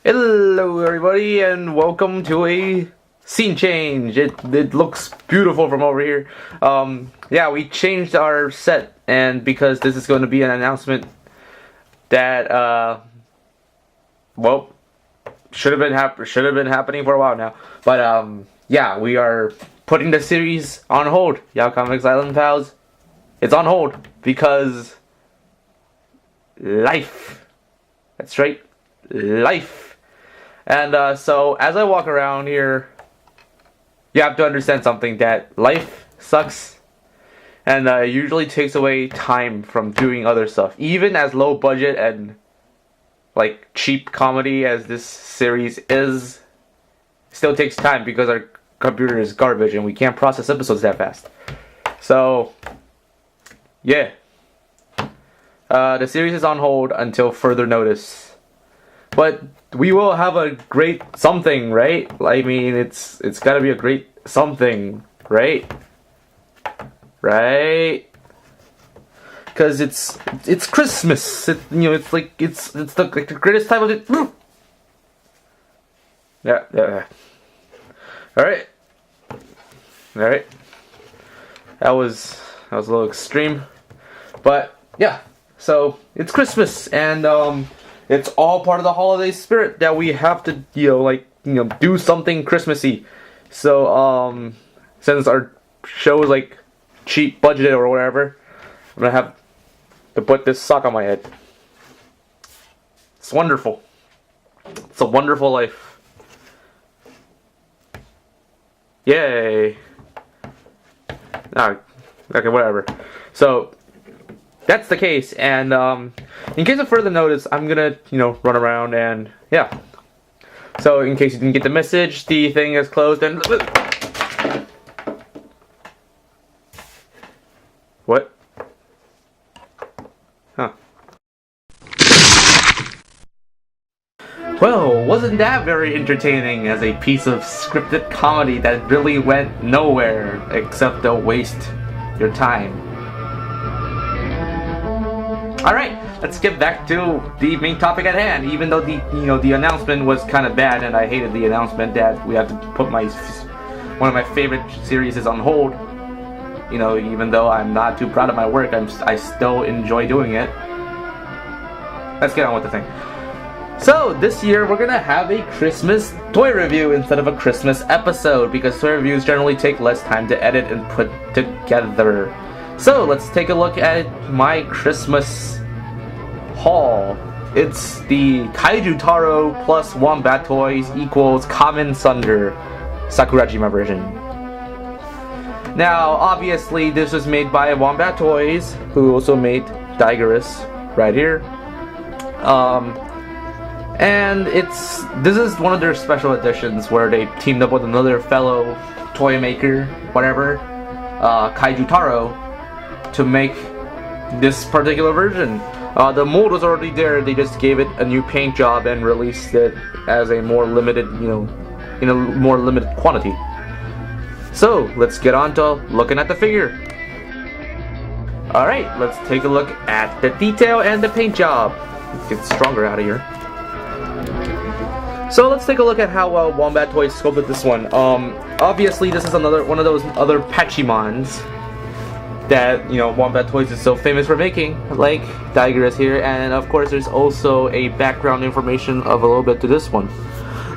Hello everybody and welcome to a scene change. It looks beautiful from over here. Yeah, we changed our set, and because this is going to be an announcement that well, should have been happening for a while now. But yeah, we are putting the series on hold. YaocomiX Island Pals, it's on hold because life. That's right, life. And so as I walk around here, you have to understand something, that life sucks and usually takes away time from doing other stuff. Even as low budget and like cheap comedy as this series is, still takes time because our computer is garbage and we can't process episodes that fast. So yeah, the series is on hold until further notice. But we will have a great something, right? I mean, it's gotta be a great something, right? Right? Because it's Christmas. It's the greatest time of it. Yeah. All right. That was a little extreme, but yeah. So it's Christmas, and it's all part of the holiday spirit that we have to, do something Christmassy. So, since our show is like cheap budgeted or whatever, I'm gonna have to put this sock on my head. It's wonderful. It's a wonderful life. Yay. Okay, whatever. So, that's the case, and in case of further notice, I'm gonna, run around and, yeah. So, in case you didn't get the message, the thing is closed and... What? Huh. Well, wasn't that very entertaining as a piece of scripted comedy that really went nowhere except to waste your time? Alright, let's get back to the main topic at hand. Even though the announcement was kind of bad, and I hated the announcement that we had to put one of my favorite series is on hold. Even though I'm not too proud of my work, I still enjoy doing it. Let's get on with the thing. So this year we're gonna have a Christmas toy review instead of a Christmas episode, because toy reviews generally take less time to edit and put together. So let's take a look at my Christmas haul. It's the Kaiju Taro plus Wombat toys equals Kamen Sunder Sakurajima version. This obviously this was made by Wombat Toys, who also made Digerus right here. And this is one of their special editions where they teamed up with another fellow toy maker, whatever, Kaiju Taro, to make this particular version. The mold was already there, they just gave it a new paint job and released it as a more limited, in a more limited quantity. So, let's get on to looking at the figure. Alright, let's take a look at the detail and the paint job. Let's get stronger out of here. So let's take a look at how Wombat Toys sculpted this one. Obviously this is one of those other Pachimons that, Wombat Toys is so famous for making, like Digerus here, and of course there's also a background information of a little bit to this one.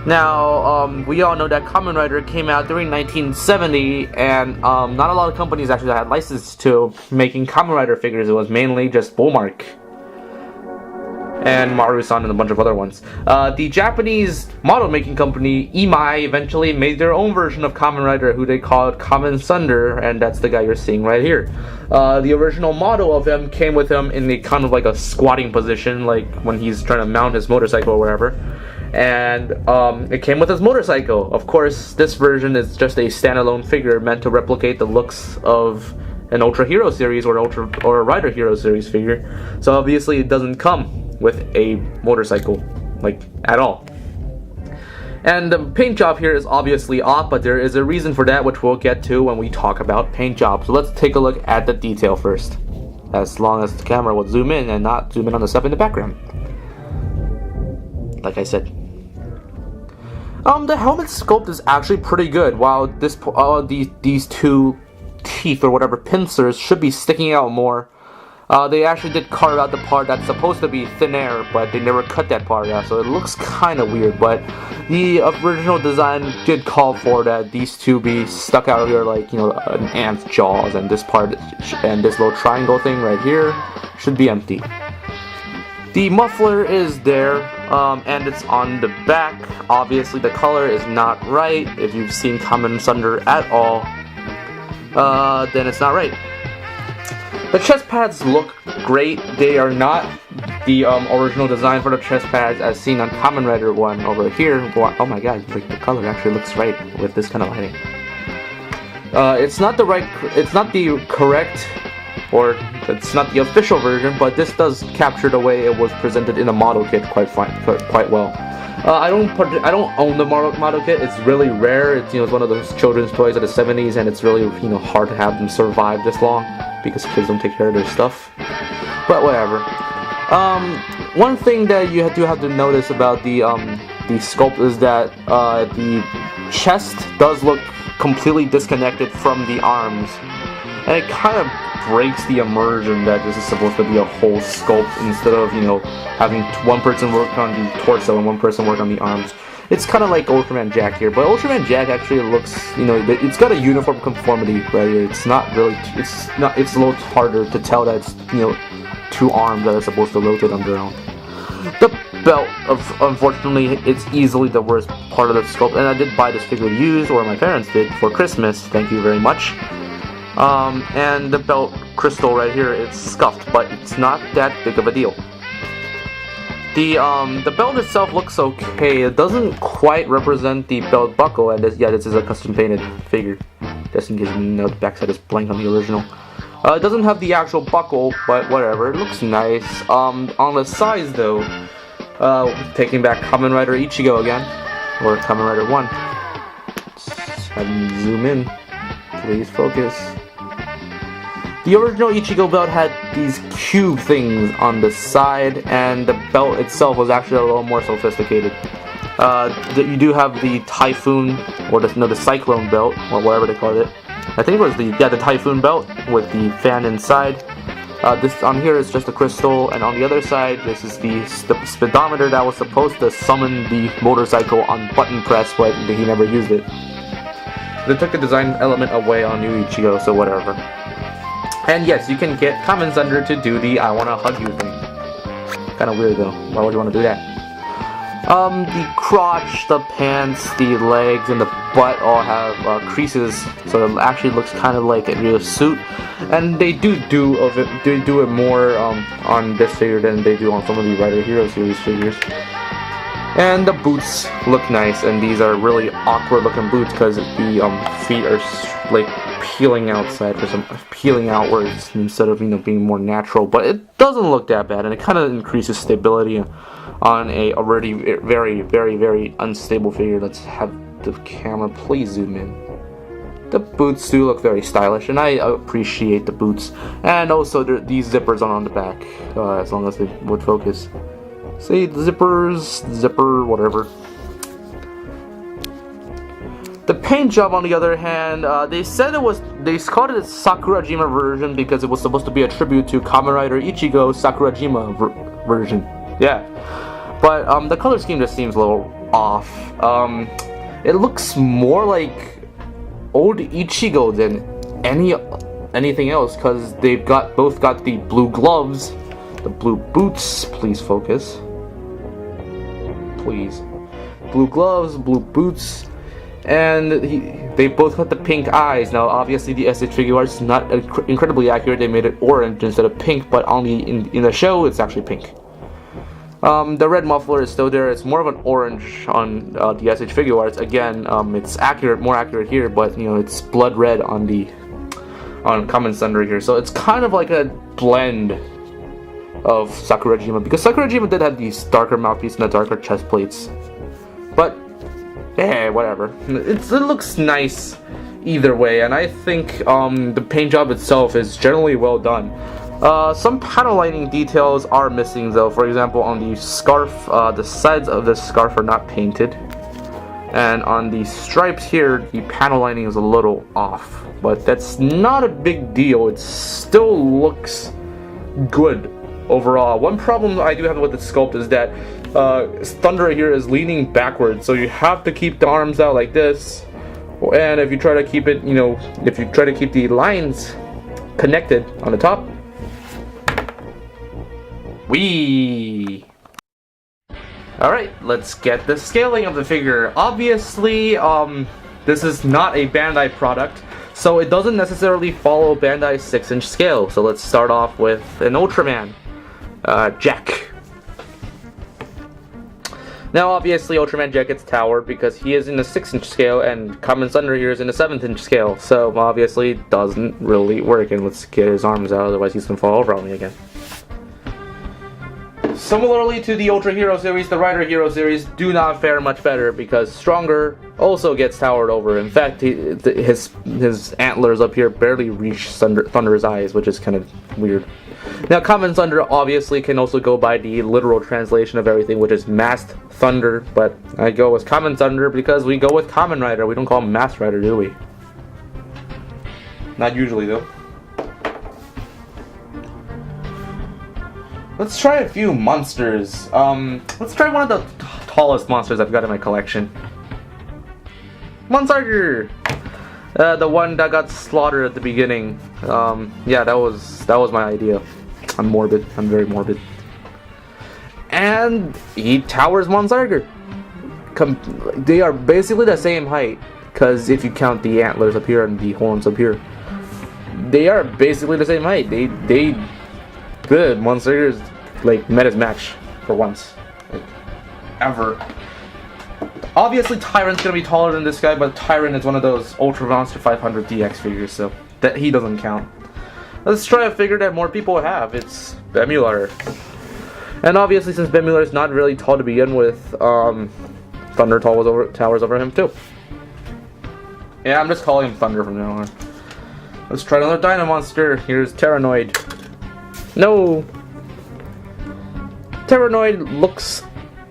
Now, we all know that Kamen Rider came out during 1970, and not a lot of companies actually had license to making Kamen Rider figures. It was mainly just Bullmark and Maru-san and a bunch of other ones. The Japanese model making company Imai eventually made their own version of Kamen Rider, who they called Kamen Sunder, and that's the guy you're seeing right here. The original model of him came with him in the kind of like a squatting position, like when he's trying to mount his motorcycle or whatever. And it came with his motorcycle. Of course, this version is just a standalone figure meant to replicate the looks of an Ultra Hero series or a Rider Hero series figure. So obviously it doesn't come with a motorcycle, like, at all. And the paint job here is obviously off, but there is a reason for that, which we'll get to when we talk about paint jobs. So let's take a look at the detail first, as long as the camera will zoom in and not zoom in on the stuff in the background. Like I said. The helmet sculpt is actually pretty good. While these two teeth or whatever pincers should be sticking out more. They actually did carve out the part that's supposed to be thin air, but they never cut that part out, so it looks kind of weird. But the original design did call for that these two be stuck out here like, an ant's jaws, and this part and this little triangle thing right here should be empty. The muffler is there, and it's on the back. Obviously, the color is not right. If you've seen Kamen Sunder at all, then it's not right. The chest pads look great. They are not the original design for the chest pads as seen on Kamen Rider 1 over here. Oh my god, like the color actually looks right with this kind of lighting. It's not the correct, or it's not the official version, but this does capture the way it was presented in the model kit quite well. I don't own the model kit. It's really rare. It's one of those children's toys of the 70s, and it's really hard to have them survive this long because kids don't take care of their stuff. But whatever. One thing that you do have to notice about the sculpt is that the chest does look completely disconnected from the arms, and it kind of breaks the immersion that this is supposed to be a whole sculpt instead of having one person work on the torso and one person work on the arms. It's kind of like Ultraman Jack here, but Ultraman Jack actually looks, it's got a uniform conformity right here. It's a little harder to tell that it's, two arms that are supposed to rotate on their own. The belt, unfortunately, it's easily the worst part of the sculpt, and I did buy this figure used, or my parents did, for Christmas. Thank you very much. And the belt crystal right here, it's scuffed, but it's not that big of a deal. The belt itself looks okay. It doesn't quite represent the belt buckle, and this is a custom painted figure. Just in case the backside is blank on the original. It doesn't have the actual buckle, but whatever. It looks nice. On the sides though, taking back Kamen Rider Ichigo again, or Kamen Rider 1. Let's have him zoom in. Please focus. The original Ichigo belt had these cube things on the side, and the belt itself was actually a little more sophisticated. You do have the Typhoon, or the Cyclone belt, or whatever they called it. I think it was the Typhoon belt with the fan inside. This on here is just a crystal, and on the other side, this is the speedometer that was supposed to summon the motorcycle on button press, but he never used it. They took the design element away on New Ichigo, so whatever. And yes, you can get Kamen Sunder to do the I wanna hug you thing. Kinda weird though. Why would you wanna do that? The crotch, the pants, the legs, and the butt all have creases, so it actually looks kind of like a real suit. And they do it more on this figure than they do on some of the Rider Hero series figures. And the boots look nice, and these are really awkward looking boots because the feet are like peeling outwards instead of being more natural. But it doesn't look that bad, and it kind of increases stability on a already very, very, very unstable figure. Let's have the camera please zoom in. The boots do look very stylish, and I appreciate the boots. And also these zippers are on the back, as long as they would focus. See, the zipper, whatever. The paint job, on the other hand, they called it a Sakurajima version because it was supposed to be a tribute to Kamen Rider Ichigo Sakurajima version. Yeah. But the color scheme just seems a little off. It looks more like old Ichigo than anything else, because they've both got the blue gloves, the blue boots. Please focus. Please. Blue gloves, blue boots, and they both got the pink eyes. Now, obviously, the SH figure art is not incredibly accurate. They made it orange instead of pink, but only in the show, it's actually pink. The red muffler is still there. It's more of an orange on the SH figure arts. Again, it's more accurate here, but it's blood red on Kamen Sunder here. So it's kind of like a blend of Sakurajima, because Sakurajima did have these darker mouthpiece and the darker chest plates. But whatever. It looks nice either way, and I think the paint job itself is generally well done. Some panel lining details are missing though. For example, on the scarf, the sides of the scarf are not painted. And on the stripes here, the panel lining is a little off, but that's not a big deal. It still looks good overall. One problem I do have with the sculpt is that Thunder here is leaning backwards, so you have to keep the arms out like this. And if you try to keep it, if you try to keep the lines connected on the top, whee! Alright, let's get the scaling of the figure. Obviously, this is not a Bandai product, so it doesn't necessarily follow Bandai's 6-inch scale. So let's start off with an Ultraman, Jack. Now obviously Ultraman Jack gets towered because he is in the 6-inch scale and Kamen Sunder here is in the 7th-inch scale, so obviously it doesn't really work. And let's get his arms out, otherwise he's gonna fall over on me again. Similarly to the Ultra Hero series, the Rider Hero series do not fare much better because Stronger also gets towered over. In fact, his antlers up here barely reach Thunder's eyes, which is kind of weird. Now, Kamen Sunder obviously can also go by the literal translation of everything, which is Masked Thunder, but I go with Kamen Sunder because we go with Kamen Rider. We don't call him Masked Rider, do we? Not usually, though. Let's try a few monsters. Let's try one of the tallest monsters I've got in my collection. Monster! The one that got slaughtered at the beginning. Yeah, that was my idea. I'm morbid. I'm very morbid. And he towers Monster. They are basically the same height, because if you count the antlers up here and the horns up here, they are basically the same height. The Monster is like met his match for once, like, ever. Obviously, Tyrant's gonna be taller than this guy, but Tyrant is one of those Ultra Monster 500 DX figures, so that he doesn't count. Let's try a figure that more people have. It's Bemular, and obviously, since Bemular is not really tall to begin with, Thunder towers over him too. Yeah, I'm just calling him Thunder from now on. Let's try another Dino Monster. Here's Terranoid. No! Terranoid looks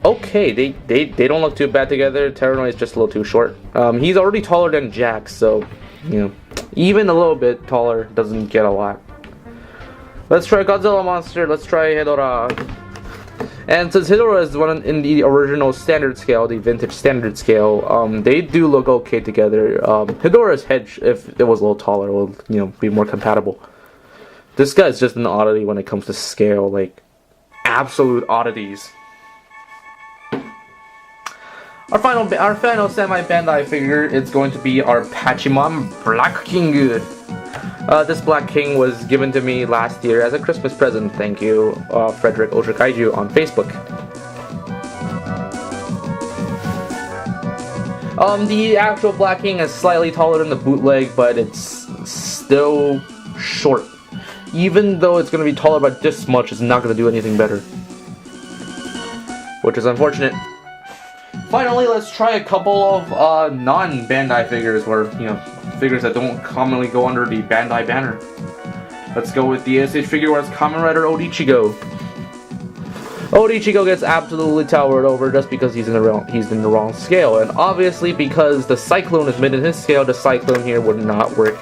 okay. They don't look too bad together. Terranoid is just a little too short. He's already taller than Jack, so, even a little bit taller doesn't get a lot. Let's try Godzilla Monster. Let's try Hedorah. And since Hedorah is one in the original standard scale, the vintage standard scale, they do look okay together. Hedorah's head, if it was a little taller, will be more compatible. This guy's just an oddity when it comes to scale, like absolute oddities. Our final semi-Bandai figure is going to be our Pachimon Black King. This Black King was given to me last year as a Christmas present. Thank you, Frederick Ultra Kaiju on Facebook. The actual Black King is slightly taller than the bootleg, but it's still short. Even though it's going to be taller by this much, it's not going to do anything better, which is unfortunate. Finally, let's try a couple of non-Bandai figures, or figures that don't commonly go under the Bandai banner. Let's go with the SH figure where it's Kamen Rider Odichigo. Odichigo gets absolutely towered over just because he's in the wrong scale, and obviously because the Cyclone is made in his scale, the Cyclone here would not work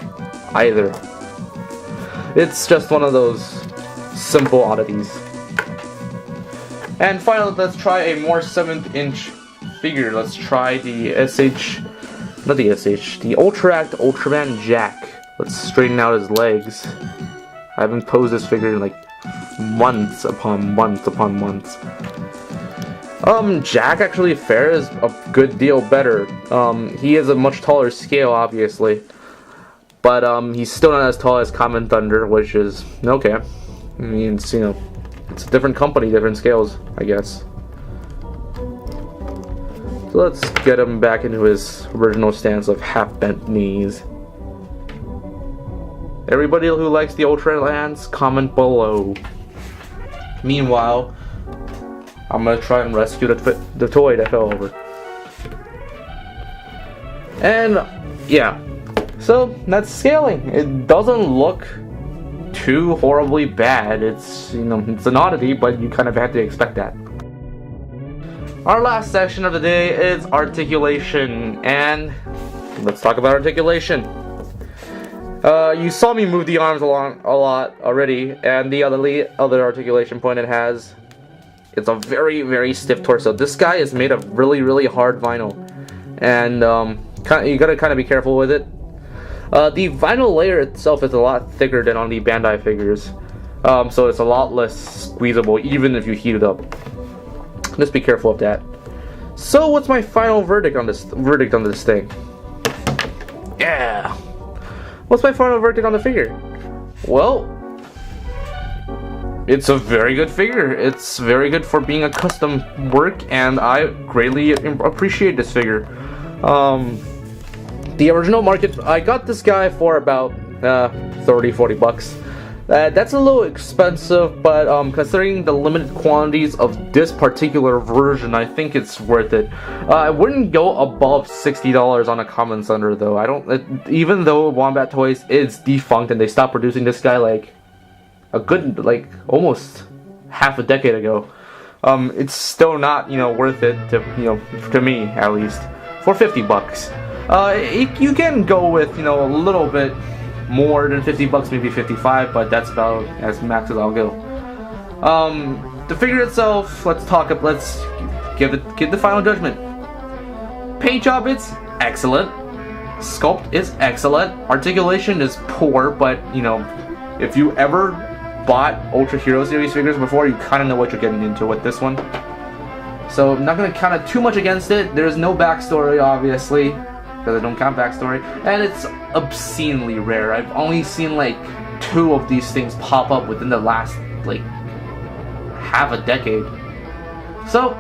either. It's just one of those simple oddities. And finally, let's try a more 7th-inch figure. Let's try the the Ultra Act Ultraman Jack. Let's straighten out his legs. I haven't posed this figure in like months upon months upon months. Jack actually fares a good deal better. He is a much taller scale, obviously. But he's still not as tall as Kamen Thunder, which is okay. I mean, it's it's a different company, different scales, I guess. So let's get him back into his original stance of half-bent knees. Everybody who likes the Ultra Lands, comment below. Meanwhile, I'm gonna try and rescue the toy that fell over. And yeah. So that's scaling. It doesn't look too horribly bad. It's it's an oddity, but you kind of have to expect that. Our last section of the day is articulation, and let's talk about articulation. You saw me move the arms along a lot already, and the other articulation point it has, it's a very, very stiff torso. This guy is made of really, really hard vinyl, and you gotta kind of be careful with it. The vinyl layer itself is a lot thicker than on the Bandai figures, so it's a lot less squeezable even if you heat it up. Just be careful of that. So what's my final verdict on this thing? Yeah. What's my final verdict on the figure? Well, it's a very good figure. It's very good for being a custom work, and I greatly appreciate this figure. The original market, I got this guy for about 30-40 bucks. That's a little expensive, but considering the limited quantities of this particular version, I think it's worth it. I wouldn't go above $60 on a Kamen Sunder though. Even though Wombat Toys is defunct and they stopped producing this guy like a good, almost half a decade ago, it's still not, worth it to me at least. For 50 bucks. You can go with, a little bit more than 50 bucks, maybe 55, but that's about as max as I'll go. The figure itself, let's give the final judgment. Paint job is excellent. Sculpt is excellent. Articulation is poor, but if you ever bought Ultra Hero Series figures before, you kind of know what you're getting into with this one. So I'm not going to count too much against it. There's no backstory, obviously, because I don't count backstory, and it's obscenely rare. I've only seen 2 of these things pop up within the last half a decade. So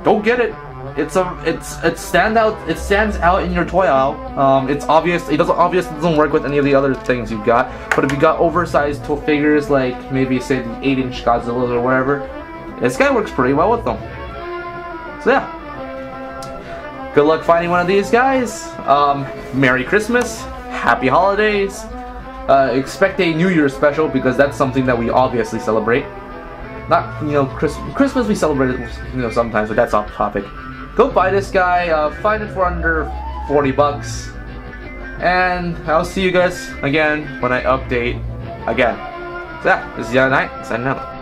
go get it. It stands out in your toy aisle. It's obvious. It doesn't work with any of the other things you've got. But if you got oversized figures, like maybe say the 8-inch Godzillas or whatever, this guy works pretty well with them. So yeah. Good luck finding one of these guys. Merry Christmas, Happy Holidays. Expect a New Year's special, because that's something that we obviously celebrate. Not, Christmas we celebrate it, sometimes, but that's off topic. Go buy this guy, find it for under 40 bucks. And I'll see you guys again when I update again. So yeah, this is YaocomiX signing out.